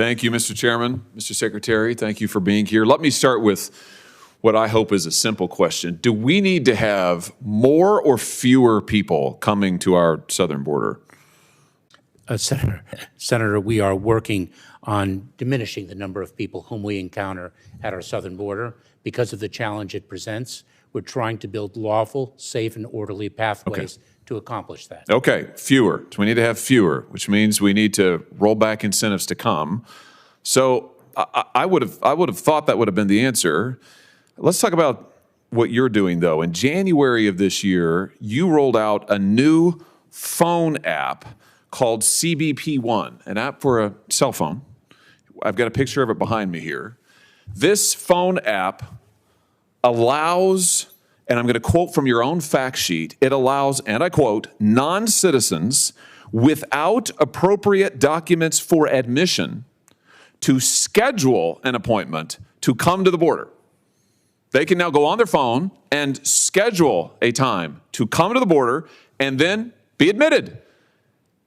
Thank you, Mr. Chairman, Mr. Secretary. Thank you for being here. Let me start with what I hope is a simple question. Do we need to have more or fewer people coming to our southern border? Senator, we are working on diminishing the number of people whom we encounter at our southern border because of the challenge it presents. We're trying to build lawful, safe, and orderly pathways to accomplish that. Okay, fewer. So we need to have fewer, which means we need to roll back incentives to come. So I would have thought that would have been the answer. Let's talk about what you're doing, though. In January of this year, you rolled out a new phone app called CBP One, an app for a cell phone. I've got a picture of it behind me here. This phone app allows, and I'm going to quote from your own fact sheet, it allows, and I quote, non-citizens without appropriate documents for admission to schedule an appointment to come to the border. They can now go on their phone and schedule a time to come to the border and then be admitted.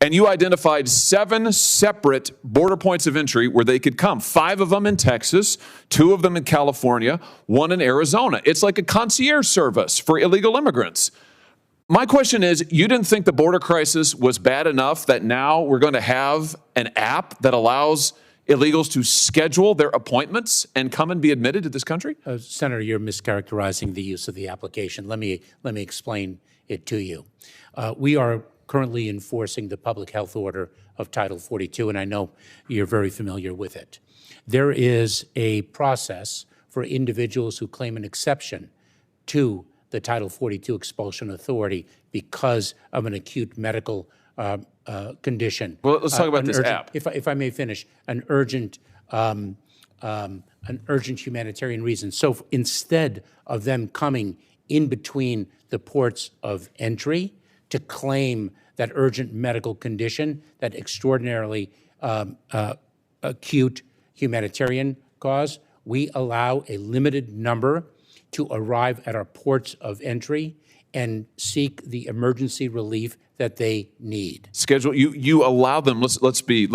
And you identified 7 separate border points of entry where they could come. 5 of them in Texas, 2 of them in California, 1 in Arizona. It's like a concierge service for illegal immigrants. My question is, you didn't think the border crisis was bad enough that now we're going to have an app that allows illegals to schedule their appointments and come and be admitted to this country? Senator, you're mischaracterizing the use of the application. Let me explain it to you. We are currently enforcing the public health order of Title 42, and I know you're very familiar with it. There is a process for individuals who claim an exception to the Title 42 expulsion authority because of an acute medical condition. Well, let's talk about this app. If I may finish, an urgent humanitarian reason. So instead of them coming in between the ports of entry to claim that urgent medical condition, that extraordinarily acute humanitarian cause, we allow a limited number to arrive at our ports of entry and seek the emergency relief that they need. Schedule. You allow them. Let's be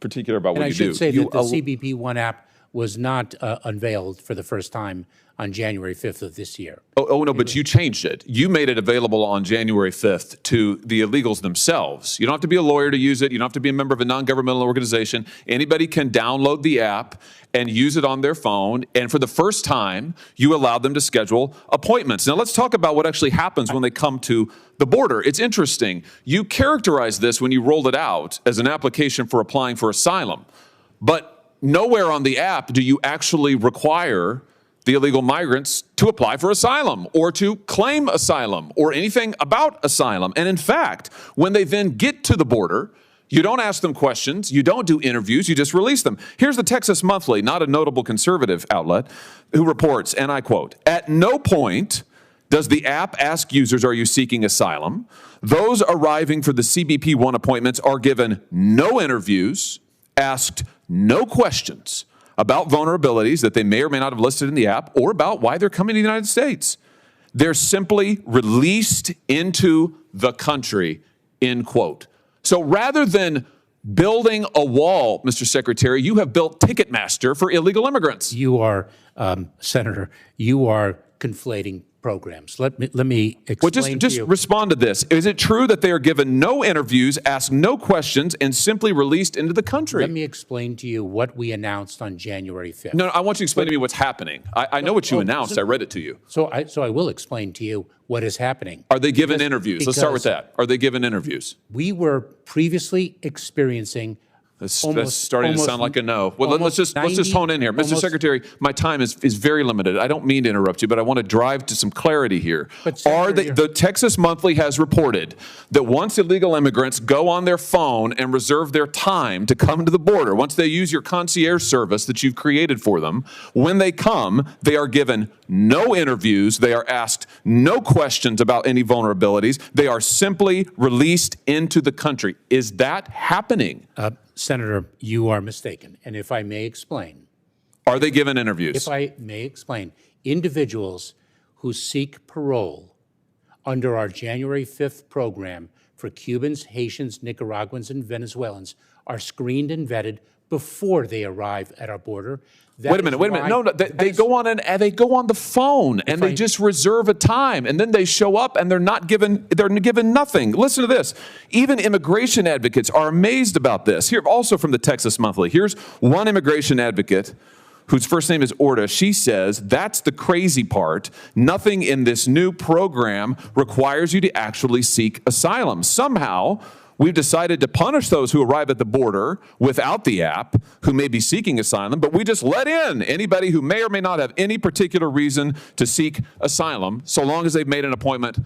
particular about what you do. And I should say that the CBP One app was not unveiled for the first time on January 5th of this year. Oh no, but you changed it. You made it available on January 5th to the illegals themselves. You don't have to be a lawyer to use it. You don't have to be a member of a non-governmental organization. Anybody can download the app and use it on their phone. And for the first time, you allowed them to schedule appointments. Now let's talk about what actually happens when they come to the border. It's interesting. You characterized this when you rolled it out as an application for applying for asylum. But nowhere on the app do you actually require the illegal migrants to apply for asylum or to claim asylum or anything about asylum. And in fact, when they then get to the border, you don't ask them questions, you don't do interviews, you just release them. Here's the Texas Monthly, not a notable conservative outlet, who reports, and I quote, "At no point does the app ask users, are you seeking asylum? Those arriving for the CBP One appointments are given no interviews, asked no questions about vulnerabilities that they may or may not have listed in the app or about why they're coming to the United States. They're simply released into the country," end quote. So rather than building a wall, Mr. Secretary, you have built TicketMaster for illegal immigrants. You are, Senator, you are conflating programs. Let me explain just respond to this. Is it true that they are given no interviews, asked no questions, and simply released into the country? Let me explain to you what we announced on January 5th. No, I want you to explain to me what's happening. I know what you announced. I read it to you. So I will explain to you what is happening. Are they given interviews? Let's start with that. Are they given interviews? We were previously experiencing That's starting to sound like a no. Well, let's just hone in here. Mr. Secretary, my time is very limited. I don't mean to interrupt you, but I want to drive to some clarity here. The Texas Monthly has reported that once illegal immigrants go on their phone and reserve their time to come to the border, once they use your concierge service that you've created for them, when they come, they are given no interviews. They are asked no questions about any vulnerabilities. They are simply released into the country. Is that happening? Senator, you are mistaken. And if I may explain. Are they given interviews? If I may explain, individuals who seek parole under our January 5th program for Cubans, Haitians, Nicaraguans, and Venezuelans are screened and vetted before they arrive at our border. Wait a minute. No, they go on the phone and they just reserve a time, and then they show up and they're given nothing. Listen to this. Even immigration advocates are amazed about this. Here, also from the Texas Monthly. Here's one immigration advocate whose first name is Orta. She says, that's the crazy part. Nothing in this new program requires you to actually seek asylum. Somehow, we've decided to punish those who arrive at the border without the app, who may be seeking asylum, but we just let in anybody who may or may not have any particular reason to seek asylum, so long as they've made an appointment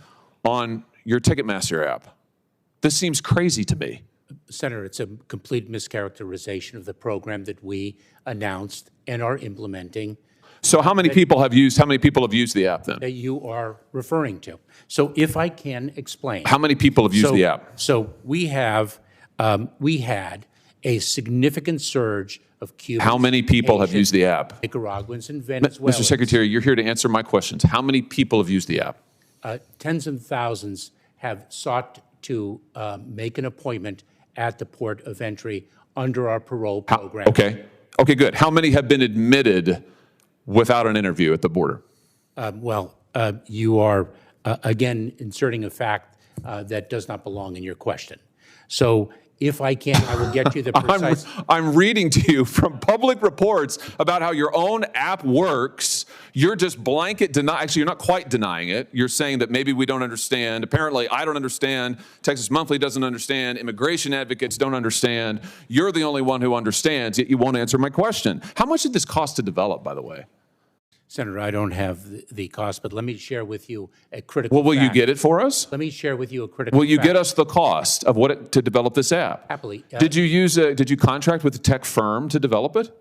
on your TicketMaster app. This seems crazy to me. Senator, it's a complete mischaracterization of the program that we announced and are implementing. So how many people have used the app then? That you are referring to. So if I can explain. How many people have used the app? So we had a significant surge of Cubans. How many people have used the app? Nicaraguans and Venezuelans. Mr. Secretary, you're here to answer my questions. How many people have used the app? Tens of thousands have sought to make an appointment at the port of entry under our parole program. Okay, good. How many have been admitted without an interview at the border? You are, again, inserting a fact that does not belong in your question. So if I can, I will get you the precise... I'm reading to you from public reports about how your own app works. You're just blanket denying. Actually, you're not quite denying it. You're saying that maybe we don't understand. Apparently, I don't understand. Texas Monthly doesn't understand. Immigration advocates don't understand. You're the only one who understands, yet you won't answer my question. How much did this cost to develop, by the way? Senator, I don't have the cost, but let me share with you a critical Well, will fact. you get it for us? Let me share with you a critical Will you fact. get us the cost of to develop this app? Happily. Did you contract with a tech firm to develop it?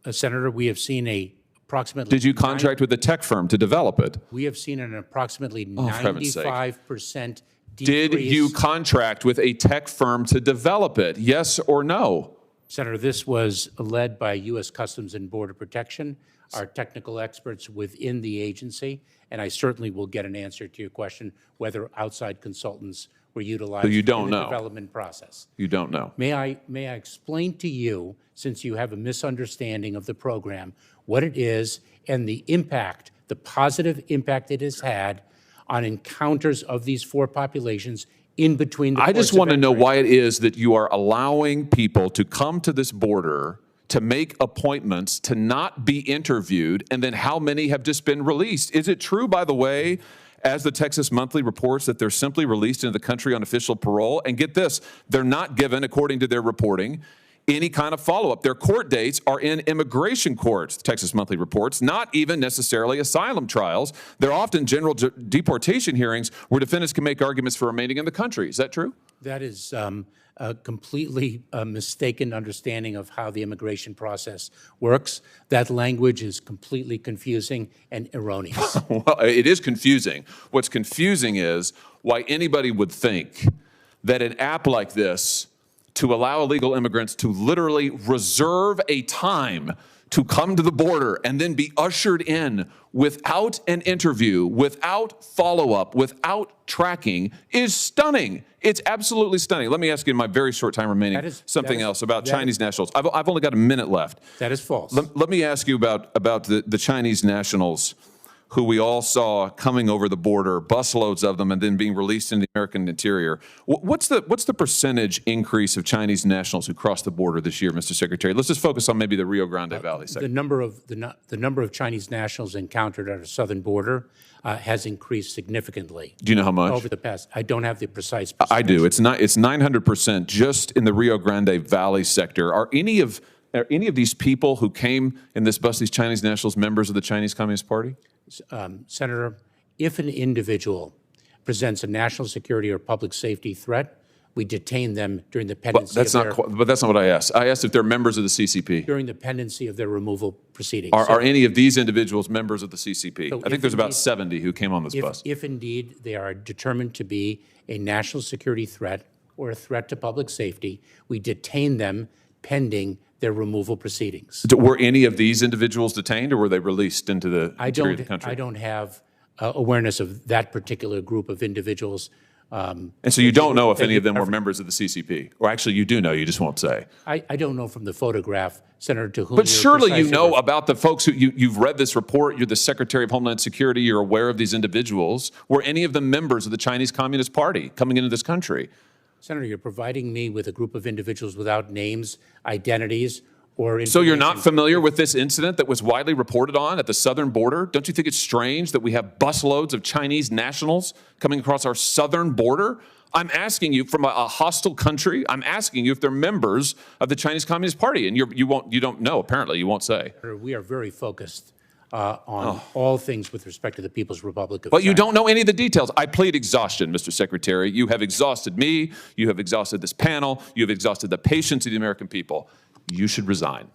Senator, we have seen approximately... Did you contract with a tech firm to develop it? We have seen an approximately for heaven's sake. 95% decrease... Did you contract with a tech firm to develop it? Yes or no? Senator, this was led by U.S. Customs and Border Protection, our technical experts within the agency, and I certainly will get an answer to your question whether outside consultants were utilized you don't in the know. development process. You don't know. May I explain to you, since you have a misunderstanding of the program, what it is and the impact, the positive impact it has had on encounters of these four populations in between the I just want to know entry. why it is that you are allowing people to come to this border to make appointments, to not be interviewed, and then how many have just been released? Is it true, by the way, as the Texas Monthly reports, that they're simply released into the country on official parole? And get this, they're not given, according to their reporting, any kind of follow-up. Their court dates are in immigration courts, the Texas Monthly reports, not even necessarily asylum trials. They're often general deportation hearings where defendants can make arguments for remaining in the country. Is that true? That is a completely mistaken understanding of how the immigration process works. That language is completely confusing and erroneous. Well, it is confusing. What's confusing is why anybody would think that an app like this to allow illegal immigrants to literally reserve a time to come to the border and then be ushered in without an interview, without follow-up, without tracking is stunning. It's absolutely stunning. Let me ask you in my very short time remaining something else about Chinese nationals. I've only got a minute left. That is false. Let me ask you about the Chinese nationals who we all saw coming over the border, busloads of them, and then being released in the American interior. What's the percentage increase of Chinese nationals who crossed the border this year, Mr. Secretary? Let's just focus on maybe the Rio Grande Valley sector. The number of Chinese nationals encountered at our southern border has increased significally. Do you know how much? Over the past, I don't have the precise percentage. I do. It's 900% just in the Rio Grande Valley sector. Are any of these people who came in this bus, these Chinese nationals, members of the Chinese Communist Party? Senator, if an individual presents a national security or public safety threat, we detain them during the pendency But that's not what I asked. I asked if they're members of the CCP. during the pendency of their removal proceedings. Are any of these individuals members of the CCP? So I think there's about 70 who came on this bus. If indeed they are determined to be a national security threat or a threat to public safety, we detain them pending their removal proceedings. Were any of these individuals detained, or were they released into the interior of the country? I don't have awareness of that particular group of individuals And so you don't know if any of them were members of the CCP. Or actually, you do know, you just won't say. I don't know from the photograph, Senator, to whom But surely you know precisely about the folks who you've read this report. You're the Secretary of Homeland Security. You're aware of these individuals. Were any of them members of the Chinese Communist Party coming into this country? Senator, you're providing me with a group of individuals without names, identities, or So you're not information. familiar with this incident that was widely reported on at the southern border? Don't you think it's strange that we have busloads of Chinese nationals coming across our southern border? I'm asking you from a hostile country. I'm asking you if they're members of the Chinese Communist Party, and you don't know. Apparently, you won't say. We are very focused on all things with respect to the People's Republic of But China. you don't know any of the details. I plead exhaustion, Mr. Secretary. You have exhausted me. You have exhausted this panel. You have exhausted the patience of the American people. You should resign.